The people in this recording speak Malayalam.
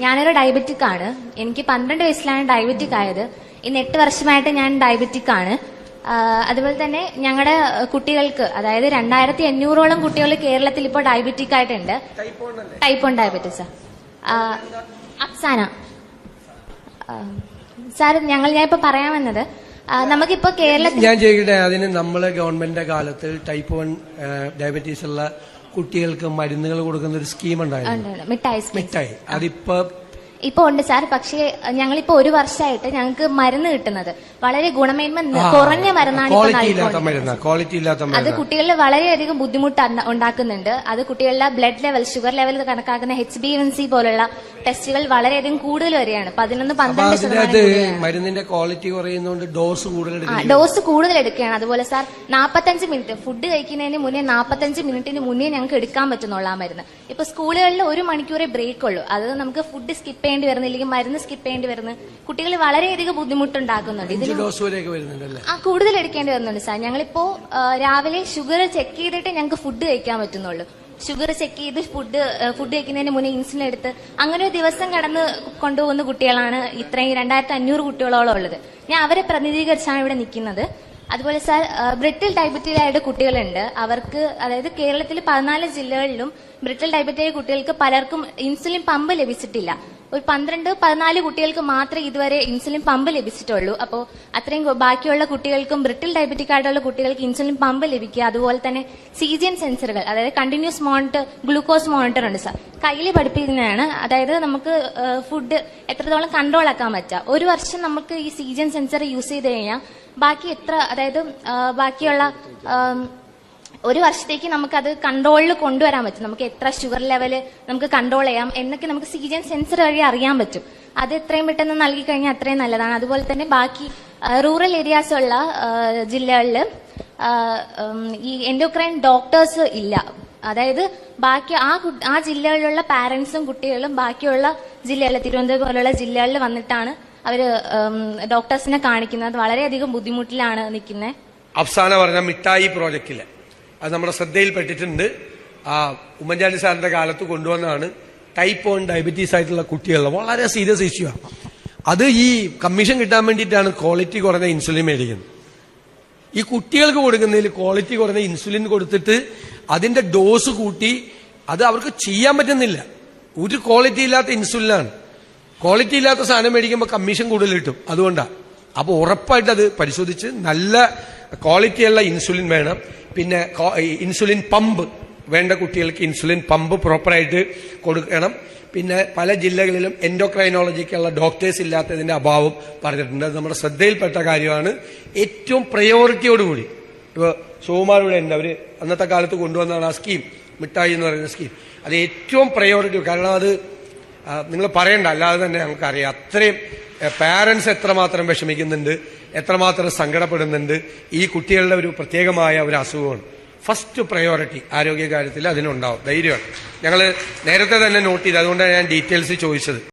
ഞാനൊരു ഡയബറ്റിക് ആണ്. എനിക്ക് 12 വയസ്സിലാണ് ഡയബറ്റിക് ആയത്. ഇന്ന് 8 വർഷമായിട്ട് ഞാൻ ഡയബറ്റിക് ആണ്. അതുപോലെ തന്നെ ഞങ്ങളുടെ കുട്ടികൾക്ക്, അതായത് 2500ഓളം കുട്ടികൾ കേരളത്തിൽ ഇപ്പോൾ ഡയബറ്റിക് ആയിട്ടുണ്ട്. Type 1 diabetes. അഫ്സാന സാർ, ഞാൻ ഇപ്പൊ പറയാൻ വന്നത്, നമുക്കിപ്പോ കേരളത്തിൽ ഞാൻ ചോദിക്കട്ടെ, അതിന് നമ്മളെ ഗവൺമെന്റിന്റെ കാലത്ത് ടൈപ്പ് 1 ഡയബറ്റീസ് ഉള്ള കുട്ടികൾക്ക് മരുന്നുകൾ കൊടുക്കുന്ന ഒരു സ്കീം ഉണ്ടായിരുന്നു, മിഠായി. ഇപ്പൊ ഉണ്ട് സാർ. പക്ഷേ ഞങ്ങളിപ്പോ 1 വർഷമായിട്ട് ഞങ്ങൾക്ക് മരുന്ന് കിട്ടുന്നത് വളരെ ഗുണമേന്മ കുറഞ്ഞ മരുന്നാണ്. അത് കുട്ടികളിൽ വളരെയധികം ബുദ്ധിമുട്ട് ഉണ്ടാക്കുന്നുണ്ട്. അത് കുട്ടികളുടെ ബ്ലഡ് ലെവൽ, ഷുഗർ ലെവൽ കണക്കാക്കുന്ന HbA1c പോലുള്ള ടെസ്റ്റുകൾ വളരെയധികം കൂടുതൽ വരികയാണ്. 11-12% മരുന്നിന്റെ ക്വാളിറ്റി കുറയുന്നതുകൊണ്ട് ഡോസ് കൂടുതൽ എടുക്കുകയാണ്. അതുപോലെ സാർ 45 മിനിറ്റ് ഫുഡ് കഴിക്കുന്നതിന് മുന്നേ 45 മിനിറ്റിന് മുന്നേ ഞങ്ങൾക്ക് എടുക്കാൻ പറ്റുന്നുള്ള ആ മരുന്ന്. ഇപ്പൊ സ്കൂളുകളിൽ 1 മണിക്കൂറേ ബ്രേക്ക് ഉള്ളൂ. അത് നമുക്ക് ഫുഡ് സ്കിപ്പ് ചെയ്യേണ്ടി വരുന്നില്ലെങ്കിൽ മരുന്ന് സ്കിപ്പ് ചെയ്യേണ്ടി വരുന്നത് കുട്ടികൾ വളരെയധികം ബുദ്ധിമുട്ടുണ്ടാക്കുന്നുണ്ട്. ഇതിൽ കൂടുതൽ എടുക്കേണ്ടി വരുന്നുണ്ട് സാർ. ഞങ്ങളിപ്പോ രാവിലെ ഷുഗർ ചെക്ക് ചെയ്തിട്ട് ഞങ്ങൾക്ക് ഫുഡ് കഴിക്കാൻ പറ്റുന്നുള്ളൂ. ഷുഗർ ചെക്ക് ചെയ്ത് ഫുഡ് കഴിക്കുന്നതിന് മുന്നേ ഇൻസുലിൻ എടുത്ത് അങ്ങനെ ഒരു ദിവസം കടന്ന് കൊണ്ടുപോകുന്ന കുട്ടികളാണ് ഇത്രയും 2500 കുട്ടികളോളം ഉള്ളത്. ഞാൻ അവരെ പ്രതിനിധീകരിച്ചാണ് ഇവിടെ നിൽക്കുന്നത്. അതുപോലെ സാർ, ബ്രിട്ടിൽ ഡയബറ്റീസ് ആയിട്ട് കുട്ടികളുണ്ട്. അവർക്ക്, അതായത് കേരളത്തിൽ 14 ജില്ലകളിലും ബ്രിട്ടിൽ ഡയബറ്റീസ് കുട്ടികൾക്ക് പലർക്കും ഇൻസുലിൻ പമ്പ് ലഭിച്ചിട്ടില്ല. ഒരു 12-14 കുട്ടികൾക്ക് മാത്രമേ ഇതുവരെ ഇൻസുലിൻ പമ്പ് ലഭിച്ചിട്ടുള്ളൂ. അപ്പോൾ അത്രയും ബാക്കിയുള്ള കുട്ടികൾക്കും ബ്രിട്ടിൽ ഡയബറ്റിക് ആയിട്ടുള്ള കുട്ടികൾക്ക് ഇൻസുലിൻ പമ്പ് ലഭിക്കുക. അതുപോലെ തന്നെ CGM സെൻസറുകൾ, അതായത് കണ്ടിന്യൂസ് മോണിറ്റർ, ഗ്ലൂക്കോസ് മോണിറ്റർ ഉണ്ട് സാർ. കയ്യിൽ പഠിപ്പിക്കുന്നതാണ്. അതായത് നമുക്ക് ഫുഡ് എത്രത്തോളം കൺട്രോൾ ആക്കാൻ പറ്റുക. 1 വർഷം നമുക്ക് ഈ CGM സെൻസർ യൂസ് ചെയ്ത് കഴിഞ്ഞാൽ ബാക്കി ബാക്കിയുള്ള 1 വർഷത്തേക്ക് നമുക്കത് കൺട്രോളിൽ കൊണ്ടുവരാൻ പറ്റും. നമുക്ക് എത്ര ഷുഗർ ലെവല് നമുക്ക് കൺട്രോൾ ചെയ്യാം എന്നൊക്കെ നമുക്ക് CGM സെൻസർ വഴി അറിയാൻ പറ്റും. അത് എത്രയും പെട്ടെന്ന് നൽകി കഴിഞ്ഞാൽ അത്രയും നല്ലതാണ്. അതുപോലെ തന്നെ ബാക്കി റൂറൽ ഏരിയാസ് ഉള്ള ജില്ലകളിൽ ഈ എൻഡോക്രൈൻ ഡോക്ടേഴ്സ് ഇല്ല. അതായത് ബാക്കി ആ ജില്ലകളിലുള്ള പാരന്റ്സും കുട്ടികളും ബാക്കിയുള്ള ജില്ലകളിൽ, തിരുവനന്തപുരം പോലുള്ള ജില്ലകളിൽ വന്നിട്ടാണ് അവര് ഡോക്ടേഴ്സിനെ കാണിക്കുന്നത്. വളരെയധികം ബുദ്ധിമുട്ടിലാണ് നിൽക്കുന്നത്. അഫ്സാന പറഞ്ഞ മിഠായി പ്രോജക്റ്റില് അത് നമ്മുടെ ശ്രദ്ധയിൽപ്പെട്ടിട്ടുണ്ട്. ഉമ്മൻചാണ്ടി സാറിന്റെ കാലത്ത് കൊണ്ടുവന്നാണ്. ടൈപ്പ് 1 ഡയബറ്റീസ് ആയിട്ടുള്ള കുട്ടികളുടെ വളരെ സീരിയസ് ഇഷ്യൂ ആണ്. അത് ഈ കമ്മീഷൻ കിട്ടാൻ വേണ്ടിയിട്ടാണ് ക്വാളിറ്റി കുറഞ്ഞ ഇൻസുലിൻ മേടിക്കുന്നത്. ഈ കുട്ടികൾക്ക് കൊടുക്കുന്നതിൽ ക്വാളിറ്റി കുറഞ്ഞ ഇൻസുലിൻ കൊടുത്തിട്ട് അതിന്റെ ഡോസ് കൂട്ടി അത് അവർക്ക് ചെയ്യാൻ പറ്റുന്നില്ല. ഒരു ക്വാളിറ്റി ഇല്ലാത്ത ഇൻസുലിനാണ്. ക്വാളിറ്റി ഇല്ലാത്ത സാധനം മേടിക്കുമ്പോൾ കമ്മീഷൻ കൂടുതൽ കിട്ടും. അതുകൊണ്ടാണ്. അപ്പൊ ഉറപ്പായിട്ട് അത് പരിശോധിച്ച് നല്ല ക്വാളിറ്റിയുള്ള ഇൻസുലിൻ വേണം. പിന്നെ ഇൻസുലിൻ പമ്പ് വേണ്ട കുട്ടികൾക്ക് ഇൻസുലിൻ പമ്പ് പ്രോപ്പറായിട്ട് കൊടുക്കണം. പിന്നെ പല ജില്ലകളിലും എൻഡോക്രൈനോളജിക്കുള്ള ഡോക്ടേഴ്സ് ഇല്ലാത്തതിന്റെ അഭാവം പറഞ്ഞിട്ടുണ്ട്. അത് നമ്മുടെ ശ്രദ്ധയിൽപ്പെട്ട കാര്യമാണ്. ഏറ്റവും പ്രയോറിറ്റിയോടുകൂടി ഇപ്പോൾ സുകുമാരൂടെ ഉണ്ട്, അവര് അന്നത്തെ കാലത്ത് കൊണ്ടുവന്നതാണ് ആ സ്കീം, മിഠായി എന്ന് പറയുന്ന സ്കീം. അത് ഏറ്റവും പ്രയോറിറ്റി, കാരണം അത് നിങ്ങൾ പറയണ്ട, അല്ലാതെ തന്നെ നമുക്കറിയാം അത്രയും പാരന്റ്സ് എത്രമാത്രം വിഷമിക്കുന്നുണ്ട്, എത്രമാത്രം സങ്കടപ്പെടുന്നുണ്ട്. ഈ കുട്ടികളുടെ ഒരു പ്രത്യേകമായ ഒരു അസുഖമാണ്. ഫസ്റ്റ് പ്രയോറിറ്റി ആരോഗ്യകാര്യത്തിൽ അതിനുണ്ടാവും. ധൈര്യമാണ്. ഞങ്ങൾ നേരത്തെ തന്നെ നോട്ട് ചെയ്ത്, അതുകൊണ്ടാണ് ഞാൻ ഡീറ്റെയിൽസ് ചോദിച്ചത്.